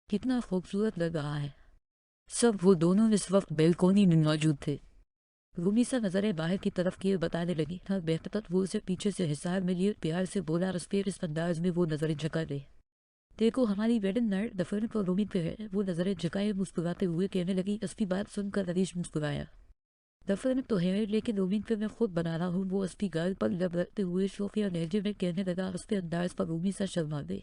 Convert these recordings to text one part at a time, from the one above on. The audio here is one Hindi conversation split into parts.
कितना खूबसूरत लग रहा है। सब वो दोनों इस वक्त बेलकोनी में मौजूद थे। रूमीसा नजरें बाहर की तरफ किए बताने लगी। हाँ बेहतर वो उसे पीछे से हिसार में लिए प्यार से बोला और फिर इस अंदाज में वो नजरें झुका दे। देखो हमारी वेडिंग नाइट दफन पर रूमी पे है। वो नजरें झुकाए मुस्कुराते हुए कहने लगी। असली बात सुनकर हरीश मुस्कुराया। दफन तो है लेकिन रूमी पे मैं खुद बना रहा हूँ। वो असली गाल पर लब रखते हुए शोफिया लहजे में कहने लगा। उसके अंदाज पर रूमीसा शर्मा गई।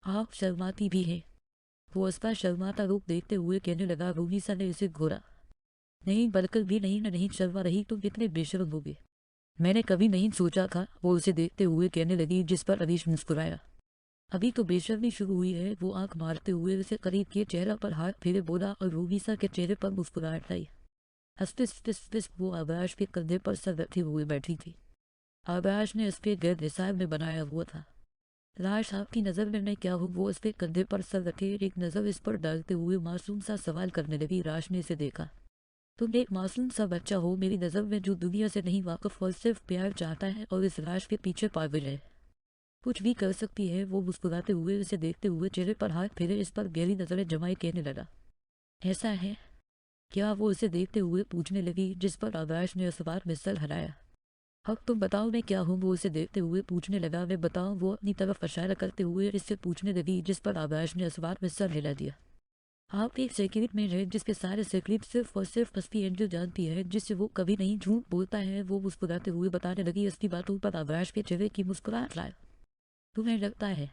आप शर्माती भी है। वो उसका शर्माता रूप देखते हुए कहने लगा। रूमीसा ने उसे घूरा। नहीं बिल्कुल भी नहीं। न नहीं शर्मा रही। तुम कितने बेशर्म हो गए। मैंने कभी नहीं सोचा था। वो उसे देखते हुए कहने लगी जिस पर हरीश मुस्कुराया। अभी तो बेशर्मी शुरू हुई है। वो आंख मारते हुए उसे करीब के चेहरा पर हाथ फेरे बोला और रूमीसा के चेहरे पर मुस्कुराहट आई। हस्तिस फिस फिस वो आकाश के कंधे पर सर रखे हुए बैठी थी। आकाश ने उसके गैर निसाब में बनाया हुआ था। लाश आपकी नज़र में मैं क्या हूँ। वो उसके कंधे पर सर रखे एक नज़र इस पर डालते हुए मासूम सा सवाल करने लगी। राश ने इसे देखा। तुम एक मासूम सा बच्चा हो मेरी नज़र में जो दुनिया से नहीं वाकिफ और सिर्फ प्यार चाहता है और इस लाश के पीछे पागल है। कुछ भी कर सकती है। वो मुस्कुराते हुए उसे देखते हुए चेहरे पर हाथ फेरे इस पर गहरी नजरें जमाए कहने लगा। ऐसा है क्या। वो उसे देखते हुए पूछने लगी जिस पर आकाश ने उस बार में सर हिलाया। अब तुम बताओ मैं क्या हूँ। वो उसे देखते हुए पूछने लगा। मैं बताऊँ। वो अपनी तरफ इशारा करते हुए इससे पूछने लगी जिस पर आकाश ने उस बार में सर हिला दिया। आप एक सेक्रेट में है जिसके सारे सेक्रेट सिर्फ और सिर्फ असली एंजल जानती है जिससे वो कभी नहीं झूठ बोलता है। वो मुस्कुराते हुए बताने लगी। असली बातों पर आकाश के चेहरे की मुस्कुराहट लाया। तुम्हें लगता है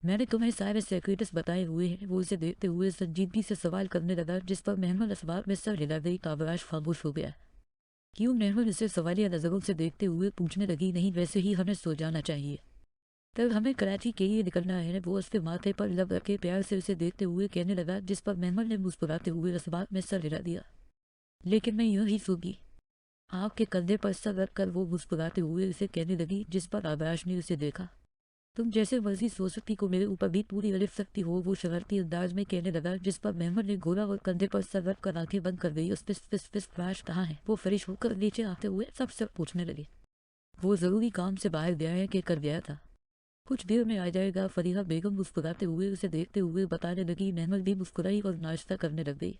मैंने तुम्हें सारे सेक्रेट्स बताए हुए हैं। वो उसे देखते हुए संजीदगी से सवाल करने लगा जिस पर मेहमान असबार में सर हिला गई। आकाश खामोश हो गया। क्यों। मेहमान इसे सवालिया नजरों से देखते हुए पूछने लगी। नहीं वैसे ही हमें सो जाना चाहिए। तब हमें कराची के लिए निकलना है। वो उसके माथे पर लब रखे प्यार से उसे देखते हुए कहने लगा जिस पर मेहमान ने मुस्कुराते हुए इस बात में सर हिला दिया। लेकिन मैं यूं ही सूगी। आपके कंधे पर सर रखकर वो मुस्कुराते हुए उसे कहने लगी जिस पर आकाश ने उसे देखा। तुम जैसे मर्जी सो सकती को मेरे ऊपर भी पूरी अलिफ सकती हो। वो शरारती अंदाज में कहने लगा जिस पर मेहमान ने गोला और कंधे पर सर रख कर आंखें बंद कर गई। उस फिस फिस फिस फ्लैश कहाँ है। वो फ्रेश होकर नीचे आते हुए सब पूछने लगे। वो जरूरी काम से बाहर गया है कि कर गया था। कुछ देर में आ जाएगा। फरीहा बेगम मुस्कुराते हुए उसे देखते हुए बताने लगी। महमद भी मुस्कुराई और नाश्ता करने लग गई।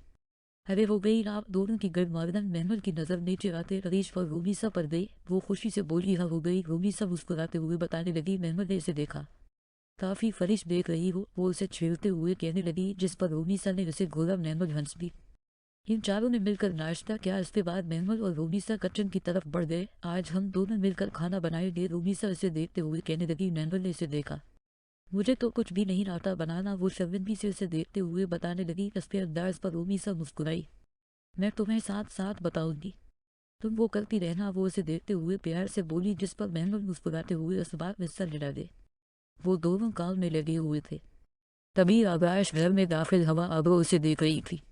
अरे वो गई आप दोनों की गर्मावदन। महमद की नजर नीचे आते रईश और रूमीसा पर गई। वो खुशी से बोली हाँ हो गई। रूमीसा मुस्कुराते हुए बताने लगी। महमद ने इसे देखा। काफी फरिश देख रही हो। वो उसे छेड़ते हुए कहने लगी जिस पर रूमीसा ने उसे घूरा। महमद हंस भी। इन चारों ने मिलकर नाश्ता किया। इसके बाद महमद और रूमीसा किचन की तरफ बढ़ गए। आज हम दोनों मिलकर खाना बनाएंगे। रूमीसा इसे देखते हुए कहने लगी। महमद ने इसे देखा। मुझे तो कुछ भी नहीं आता बनाना। वो शर्मिंदगी से उसे देखते हुए बताने लगी। इसके अंदाज पर रूमीसा मुस्कुराई। मैं तुम्हें साथ साथ बताऊंगी। तुम वो करती रहना। वो उसे देखते हुए प्यार से बोली जिस पर महमूद मुस्कुराते हुए उस बात में सर हिला दे। वो दोनों काम में लगे हुए थे। तभी आकाश घर में दाखिल हवा आबो उसे देख रही थी।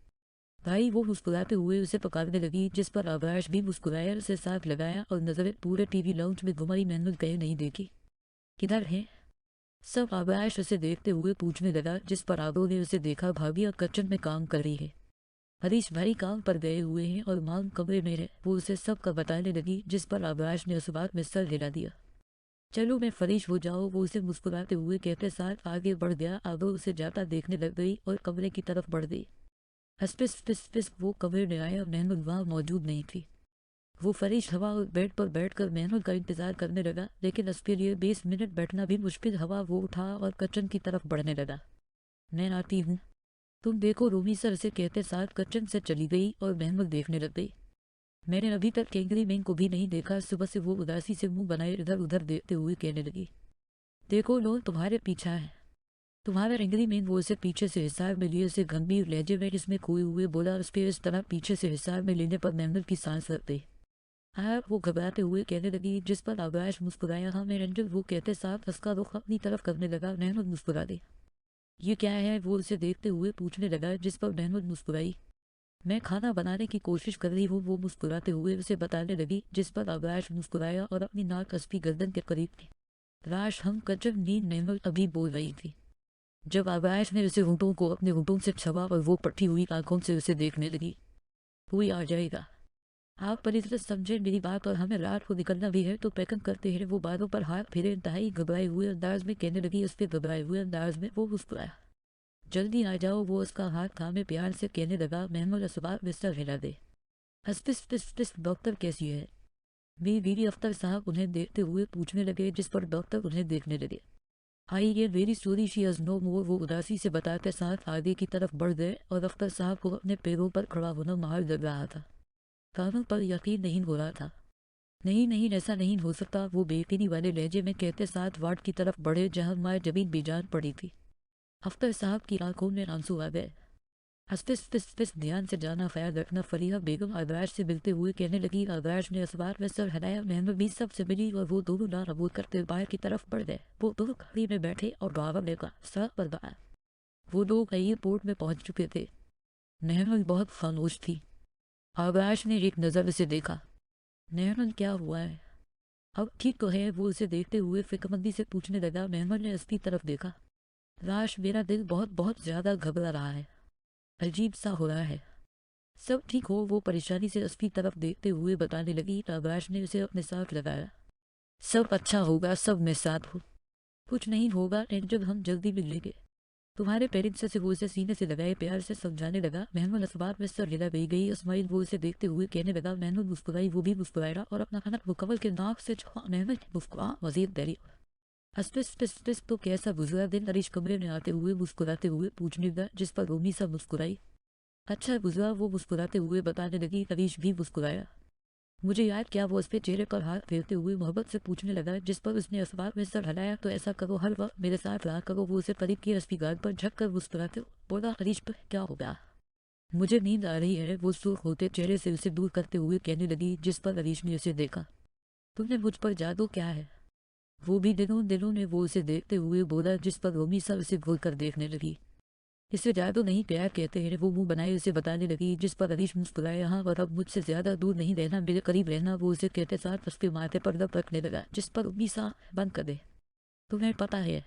भाई। वो मुस्कुराते हुए उसे पकड़ने लगी जिस पर आकाश भी मुस्कुराया उसे साथ लगाया और नजरें पूरे टीवी लाउंज में घुमाई। महमूद कहीं नहीं देखी। किधर है सब। आकाश उसे देखते हुए पूछने लगा जिस पर आबो ने उसे देखा। भाभी अब किचन में काम कर रही है। हरीश भाई काम पर गए हुए हैं और मांग कमरे में है। वो उसे सब का बताने लगी जिस पर आकाश ने उस बात में सर हिला दिया। चलो मैं फरिश हो जाओ। वो उसे मुस्कुराते हुए कहते साथ आगे बढ़ गया। आगो उसे जाता देखने लग गई और कमरे की तरफ बढ़ गई। हस्पिस फिस फिस वो कमरे में आया। महमूद वहाँ मौजूद नहीं थी। वो फरिश हवा और बेड पर बैठकर महमूद का इंतजार करने लगा लेकिन उसके लिए 20 मिनट बैठना भी मुश्किल। हवा वो उठा और किचन की तरफ बढ़ने लगा। मैं आती हूँ। तुम देखो। रूमी सर से कहते साथ किचन से चली गई और महमूद देखने लग गई। मैंने अभी तक केंगरी मैन को भी नहीं देखा। सुबह से वो उदासी से मुंह बनाए इधर उधर देखते हुए कहने लगी। देखो लो तुम्हारे पीछा है। तुम्हारा एंग्री मैन। वो उसे पीछे से हिसार में लिए उसे गंभीर लहजे में इसमें खोए हुए बोला। उसके इस तरह पीछे से हिसार में लेने पर महमूद की सांस लग गई। हाँ। वो घबराते हुए कहने लगी जिस पर आकाश मुस्कुराया। हाँ मैं रंजन। वो कहते साथ उसका रुख अपनी तरफ करने लगा। महमूद मुस्कुरा दी। ये क्या है। वो उसे देखते हुए पूछने लगा जिस पर महमूद मुस्कुराई। मैं खाना बनाने की कोशिश कर रही हूँ। वो मुस्कुराते हुए उसे बताने लगी जिस पर आकाश मुस्कुराया और अपनी नाक उसकी गर्दन के करीब थी। राश हम कजब नींद महमूद अभी बोल रही थी जब आकाश ने उसे होंठों को अपने होंठों से छुआ और वो पट्टी हुई आंखों से उसे देखने लगी। कोई आ जाएगा। आप परी तरह समझे मेरी बात और हमें रात को निकलना भी है तो पैकिंग करते हैं। वो बालों पर हाथ फेरे इंतहाई घबराए हुए अंदाज में कहने लगी। उसके घबराए हुए अंदाज में वो मुस्कुराया। जल्दी आ जाओ, वो उसका हाथ थामे प्यार से कहने लगा। महमूद असबाब बिस्तर हिला दे। अस्तिस डॉक्टर कैसी है? मेरी बीवी अख्तर साहब उन्हें देखते हुए पूछने लगे, जिस पर डॉक्टर उन्हें देखने लगे। आई ये very sorry she has no more, वो उदासी से बताते साथ आगे की तरफ बढ़ गए और अख्तर साहब को अपने पैरों पर खड़ा होना महाल लग रहा था। कानों पर यकीन नहीं हो रहा था। नहीं नहीं, ऐसा नहीं हो सकता, वो बेयकीनी वाले लहजे में कहते साथ वार्ड की तरफ बढ़े जहां माँ जमीन बेजान पड़ी थी। अख्तर साहब की आंखों में आंसू आ गए। अस्तिस ध्यान से जाना ख्याल रखना। फरीहा बेगम आदराज से मिलते हुए कहने लगी। आदराज ने असबार में सर हिलाया। महमूद भी सबसे मिली और वो दोनों ना रबूत करते बाहर की तरफ बढ़ गए। वो दोनों गाड़ी में बैठे और गावा लेकर सर पर गाया। वो लोग एयरपोर्ट में पहुंच चुके थे। महमूद बहुत खामोश थी। आदराज ने एक नज़र उसे देखा। महमूद क्या हुआ है? अब ठीक तो है, वो उसे देखते हुए फिक्रमंदी से पूछने लगा। महमूद ने उसकी तरफ देखा। राश, मेरा दिल बहुत बहुत ज्यादा घबरा रहा है, अजीब सा हो रहा है। सब ठीक हो, वो परेशानी से उसकी तरफ देखते हुए बताने लगी। आकाश ने उसे अपने साथ लगाया। सब अच्छा होगा, सब मैं साथ हूँ, कुछ नहीं होगा, टेंशन, हम जल्दी मिल लेंगे। तुम्हारे पेरेंट्स से वो उसे सीने से लगाए प्यार से समझाने लगा। महमूद असबाब में सर हिला गई। इस्माइल वो उसे देखते हुए कहने लगा। महमूद मुस्कुराई, वो भी मुस्कुराया और अपना खाना मुकम्मल के नाक से छुआ। महमूद मुस्कुरा मजीद देरी। अस्तिस तो कैसा गुजरा दिन? अरीश कमरे में आते हुए मुस्कुराते हुए पूछने लगा, जिस पर रोमी सा मुस्कुराई। अच्छा गुजरा, वो मुस्कुराते हुए बताने लगी। अरीश भी मुस्कुराया। मुझे याद क्या? वो उस पे चेहरे पर हाथ फेरते हुए मोहब्बत से पूछने लगा, जिस पर उसने असबाब में सर हलाया। तो ऐसा करो, हर वक्त मेरे साथ रहा करो। वो उसे करीब की रस्पी गाल पर झक कर मुस्कुराते बोला। अरीश पर क्या हो गया? मुझे नींद आ रही है, वो सुर्ख होते चेहरे से उसे दूर करते हुए कहने लगी, जिस पर अरीश ने उसे देखा। तुमने मुझ पर जादू क्या है? वो भी दिनों ने वो उसे देखते हुए बोला, जिस पर रोमी सा उसे घूर कर देखने लगी। इसे जादू नहीं प्यार कहते हैं, वो मुंह बनाए उसे बताने लगी, जिस पर अरीश मुस्कुराया। हाँ, और अब मुझसे ज्यादा दूर नहीं रहना, मेरे करीब रहना, वो उसे कहते साथ उसके माथे पर लब रखने लगा, जिस पर रोमी सा बंद कर दे। तुम्हें पता है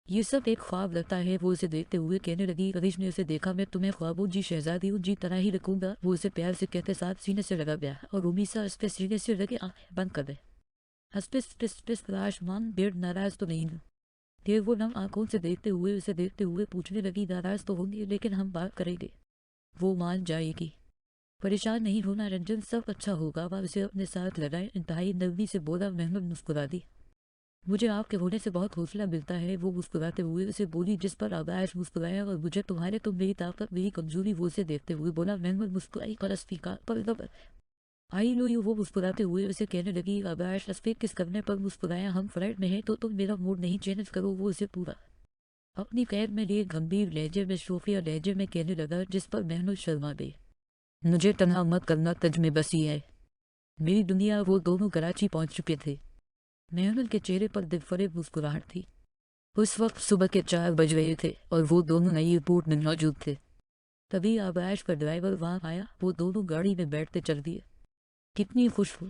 ये सब एक ख्वाब लगता है, वो उसे देखते हुए कहने लगी। अरीश ने उसे देखा। मैं तुम्हें ख्वाबों जी शहजादी हूँ, जी तरह ही रखूंगा, वो उसे प्यार से कहते साथ सीने से लगा गया और रोमी सा उस पर सीने से लगे आंखें बंद कर दे। हस्पिस राशमान बेड नाराज तो नहीं ना? देव वो नम आंखों से देखते हुए उसे देखते हुए पूछने लगी। नाराज तो होंगी, लेकिन हम बात करेंगे, वो मान जाएगी। परेशान नहीं होना रंजन, सब अच्छा होगा, वह उसे अपने साथ लगाए इंतहाई नरमी से बोला। महमूद मुस्कुरा दी। मुझे आपके होने से बहुत हौसला मिलता है, वो मुस्कुराते हुए उसे बोली, जिस पर आबाश मुस्कुराया। और मुझे तुम्हारे, तुम मेरी ताकत मेरी कमजोरी, वो उसे देखते हुए बोला। महमूद मुस्कुराई पर अस्फीका पर आई लो यू, वो मुस्कुराते हुए उसे कहने लगी। आबाश अस्फीक किस करने पर मुस्कुराया। हम फ्लाइट में हैं तो तुम मेरा मूड नहीं चेंज करो, वो उसे पूरा अपनी कैद में लिए गंभीर लहजे में शोफिया लहजे में कहने लगा, जिस पर महमूद शर्मा गई। मुझे तनहा मत करना, तज में बसी है मेरी दुनिया। वो दोनों कराची पहुंच चुके थे। महमूद के चेहरे पर दिलफरेब मुस्कुराहट थी। उस वक्त सुबह के 4 बज रहे थे और वो दोनों एयरपोर्ट में मौजूद थे। तभी आबाश का ड्राइवर वहां आया। वो दोनों गाड़ी में बैठते चल दिए। कितनी खुश हूँ,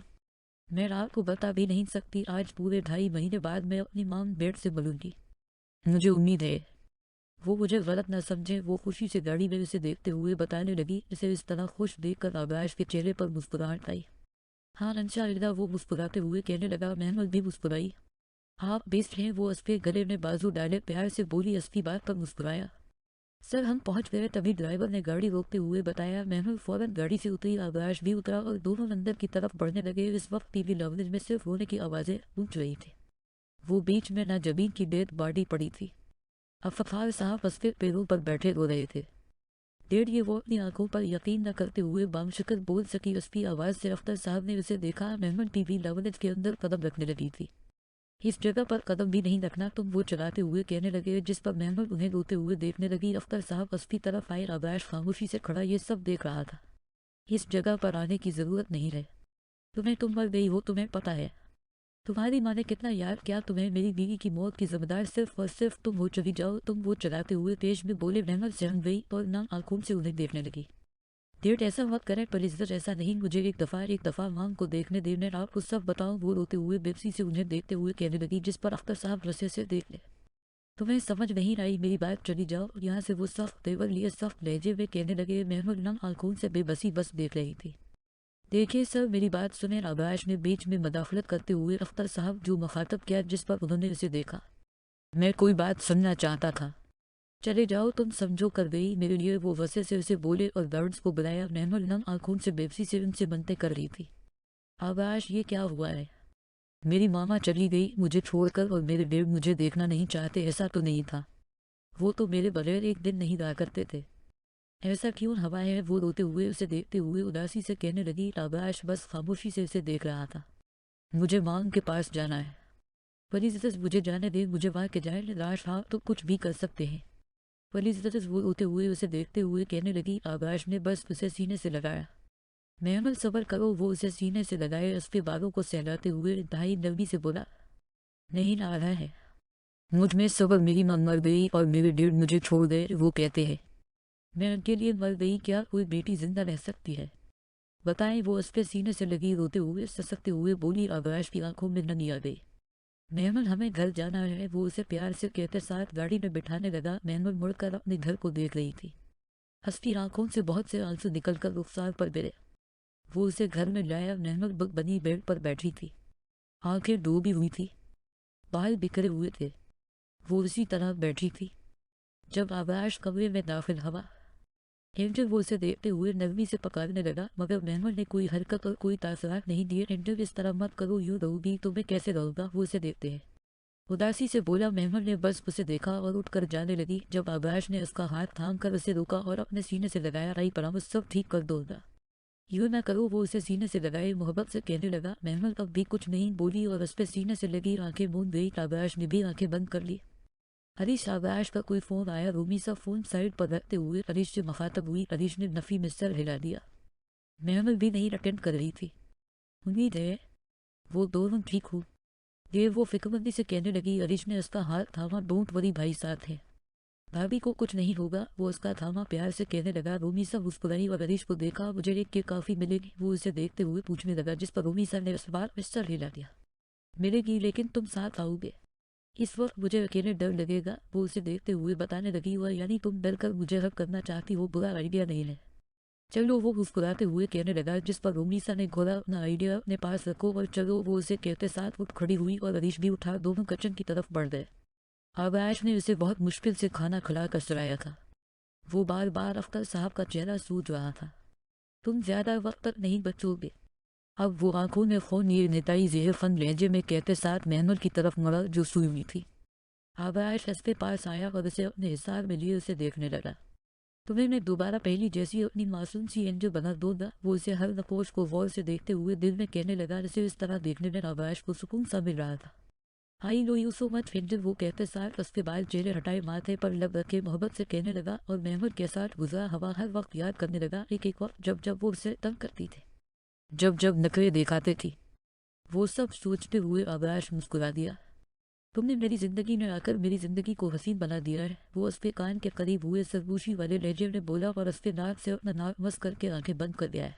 मैं रात को बता भी नहीं सकती। आज पूरे 2.5 महीने बाद मैं अपनी मां बेड से मिलूंगी। मुझे उम्मीद है वो मुझे गलत न समझे, वो खुशी से गाड़ी में उसे देखते हुए बताने लगी। इसे इस तरह खुश देखकर आबाश के चेहरे पर मुस्कुराहट आई। हाँ इंशाअल्लाह, वो मुस्कुराते हुए कहने लगा। महमूद भी मुस्कुराई। आप बेस्ट हैं, वो उसके गले में बाजू डाले प्यार से बोली। उसकी बात पर मुस्कुराया। सर हम पहुंच गए, तभी ड्राइवर ने गाड़ी रोकते हुए बताया। महमूद फौरन गाड़ी से उतरी। आबाश भी उतरा और दोनों अंदर की तरफ बढ़ने लगे। इस वक्त टीवी लॉन्ज में सिर्फ रोने की आवाजें गूंज रही थी। वो बीच में ना जमीन की डेड बॉडी पड़ी थी। अफखार साहब उसके पैरों पर बैठे रो रहे थे। डेढ़ ये वो अपनी आंखों पर यकीन न करते हुए बामशक्ल बोल सकी। उसकी आवाज से अख्तर साहब ने उसे देखा। महमूद टीवी लॉन्ज के अंदर कदम रखने लगी थी। इस जगह पर कदम भी नहीं रखना तुम, वो चलाते हुए कहने लगे, जिस पर महमूद उन्हें रोते हुए देखने लगी। अख्तर साहब उसकी तरफ आए। आबाश खामोशी से खड़ा ये सब देख रहा था। इस जगह पर आने की जरूरत नहीं रहे। तुम मर गई हो, तुम्हें पता है। तुम्हारी माँ ने कितना याद किया तुम्हें। मेरी बीवी की मौत की जिम्मेदार सिर्फ और सिर्फ तुम हो, चली जाओ तुम, वो चलाते हुए तेज में बोले। महमूद सहम गई और नम आंखों से उन्हें देखने लगी। डेट ऐसा मत करें पर इज्जत ऐसा नहीं, मुझे एक दफा मांग को देखने देने आपको सब बताऊं, वो रोते हुए बेबसी से उन्हें देखते हुए कहने लगी, जिस पर अख्तर साहब रस्से से देख ले। तुम्हें समझ नहीं आई मेरी बात, चली जाओ यहाँ से, वो सख्त तेवर लिए सख्त लहजे में कहने लगे। महमूद नम आंखों से बेबसी बस देख रही थी। देखिए सर मेरी बात सुने, आबाश ने बीच में मदाखलत करते हुए अख्तर साहब जो मुखातब किया, जिस पर उन्होंने उसे देखा। मैं कोई बात सुनना चाहता था। चले जाओ, तुम समझो कर गई मेरे लिए, वो वसे से उसे बोले और गार्ड्स को बुलाया। महमूद नम आंखों से बेबसी से उनसे बनते कर रही थी। आकाश, ये क्या हुआ है? मेरी मामा चली गई मुझे छोड़कर, और मेरे डेड मुझे देखना नहीं चाहते। ऐसा तो नहीं था, वो तो मेरे बगैर एक दिन नहीं रहा करते थे। ऐसा क्यों हवा है? वो रोते हुए उसे देखते हुए उदासी से कहने लगी। आकाश बस खामोशी से उसे देख रहा था। मुझे मांग के पास जाना है, प्लीज मुझे जाने दे, मुझे वहाँ के जाए, लाश हाँ तो कुछ भी कर सकते हैं। प्लीज वो रोते हुए उसे देखते हुए कहने लगी। आकाश ने बस उसे सीने से लगाया। महमल सबर करो, वो उसे सीने से लगाए उसके बालों को सहलाते हुए इंतहाई नरमी से बोला, नहीं ना रहा है मुझ में सबर, मेरी मां मर गई और मेरे डेढ़ मुझे छोड़ गए। वो कहते हैं मैं उनके लिए मर गई, क्या कोई बेटी जिंदा रह सकती है? बताएं। वो उसके सीने से लगी रोते हुए ससकते हुए बोली। आकाश की आंखों में नमी आ गई। महमूद हमें घर जाना है, वो उसे प्यार से कहते साथ गाड़ी में बिठाने लगा। महमूद मुड़कर अपने घर को देख रही थी। हंसती आंखों से बहुत से आंसू निकलकर रुखसार पर गिरे। वो उसे घर में लाया। महमूद बुक बनी बेड पर बैठी थी, आंखें डूबी हुई थी, बाल बिखरे हुए थे। वो उसी तरह बैठी थी जब आकाश कमरे में दाखिल हुआ। एंजल वो उसे देखते हुए नरमी से पकड़ने लगा, मगर महमूद ने कोई हरकत और कोई तासरात नहीं दिए। एंजल इस तरह मत करो, यूं रहूंगी तो मैं कैसे रहूंगा? वो उसे देखते हैं उदासी से बोला। महमूद ने बस उसे देखा और उठकर जाने लगी, जब आकाश ने उसका हाथ थाम कर उसे रोका और अपने सीने से लगाया। रही परामर्श सब ठीक कर दूंगा, यूं ना करो। वो उसे सीने से लगाए मोहब्बत से कहने लगा। महमूद अब भी कुछ नहीं बोली और उस पर सीने से लगी आंखें मूंद गई। आकाश ने भी आंखें बंद कर ली। हरीश, आकाश का कोई फोन आया। रूमी सा फोन साइड पर रखते हुए हरीश से मुखातब हुई। हरीश ने नफी में सर हिला दिया। महमूद भी नहीं अटेंड कर रही थी। उम्मीद है वो दोनों ठीक हो, ये वो फिक्रमंदी से कहने लगी। हरीश ने उसका हाथ थामा। डोंट वरी, भाई साथ है, भाभी को कुछ नहीं होगा। वो उसका थामा प्यार से कहने लगा। रूमी सा मुस्कुराई और हरीश को देखा। मुझे एक के काफी मिलेगी? वो उसे देखते हुए पूछने लगा, जिस पर रूमी सा ने उस बार सर हिला दिया। मिलेगी, लेकिन तुम साथ आओगे। इस वक्त मुझे अकेले डर लगेगा। वो उसे देखते हुए बताने लगी। हुआ यानी तुम डर कर मुझे हक करना चाहती हो? बुरा आइडिया नहीं है। चलो, वो मुस्कुराते हुए कहने लगा, जिस पर रोमीसा ने घोड़ा अपना आइडिया अपने पास रखो और चलो। वो उसे कहते साथ उठ खड़ी हुई और हरीश भी उठा। दोनों किचन की तरफ बढ़ गए। आकाश ने उसे बहुत मुश्किल से खाना खिला कर सराया था। वो बार बार अख्तर साहब का चेहरा सूझ रहा था। तुम ज्यादा वक्त तक नहीं बचोगे। अब वो आंखों में खून ये निताई जेहर फन लहजे में कहते साथ महमूद की तरफ मुड़ा जो सोई हुई थी। आकाश उसके पास आया और उसे अपने हिसाब में लिए उसे देखने लगा। तुम्हें मैं दोबारा पहली जैसी अपनी मासूम सी एंजल बना दूंगा। वो उसे हर नपोश को गौर से देखते हुए दिल में कहने लगा। जैसे इस तरह देखने में आकाश को सुकून सा मिल रहा था। I know you so much angel, वो कहते साथ उसके बाल चेहरे हटाए माथे पर लब रखे मोहब्बत से कहने लगा। और महमूद के साथ गुजरा हवा हर वक्त याद करने लगा। एक वक्त जब जब वो उसे तंग करती थी, जब जब नखरे दिखाते थी। वो सब सोचते हुए आकाश मुस्कुरा दिया। तुमने मेरी जिंदगी में आकर मेरी जिंदगी को हसीन बना दिया है। वो उसके कान के करीब हुए सरगोशी वाले लहजे में बोला और उसके नाक से अपना नाक मस करके आंखें बंद कर दिया है।